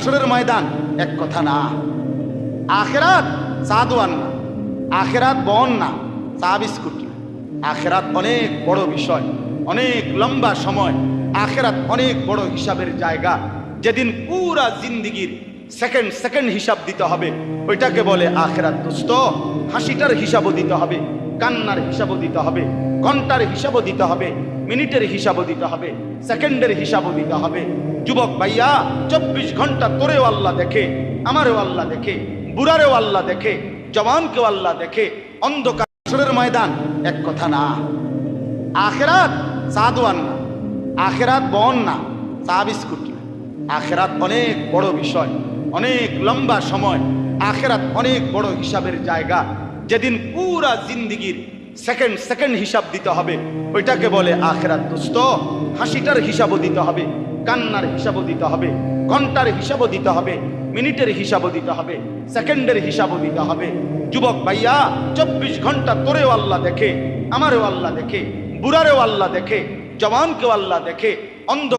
হাসরের ময়দান এক কথা না। আখেরাত চা দোয়ান না, আখেরাত বন না, চা বিস্কুট না। আখেরাত অনেক বড় বিষয়, অনেক লম্বা সময়। আখেরাত অনেক বড় হিসাবের জায়গা, যেদিন পুরা জিন্দিগির সেকেন্ড সেকেন্ড হিসাব দিতে হবে, ওইটাকে বলে আখেরাত। দোস্ত, হাসিটার হিসাবও দিতে হবে, কান্নার হিসাবও দিতে হবে, ঘন্টার হিসাবও দিতে হবে, মিনিটের হিসাবও দিতে হবে, সেকেন্ডের হিসাবও দিতে হবে। যুবক ভাইয়া, 24 ঘন্টা তোরেও আল্লাহ দেখে, আমারও আল্লাহ দেখে, বুড়ারেও আল্লাহ দেখে, জওয়ানকেও আল্লাহ দেখে। অন্ধকার হাসরের ময়দান এক কথা না। আখেরাত চা দোয়ান না, আখেরাত বন না, চা বিস্কুট না। আখেরাত অনেক বড় বিষয়, অনেক লম্বা সময়। আখেরাত অনেক বড় হিসাবের জায়গা, যেদিন পুরা জিন্দিগির সেকেন্ড সেকেন্ড হিসাব দিতে হবে, ওইটাকে বলে আখেরাত। দোস্ত, হাসিটার হিসাবও দিতে হবে, কান্নার হিসাবও দিতে হবে, ঘন্টার হিসাবও দিতে হবে, মিনিটের হিসাবও দিতে হবে, সেকেন্ডের হিসাবও দিতে হবে। যুবক ভাইয়া, 24 ঘন্টা তোরেও আল্লাহ দেখে, আমারও আল্লাহ দেখে, বুড়ারেও আল্লাহ দেখে, জওয়ানকেও আল্লাহ দেখে। অন্ধ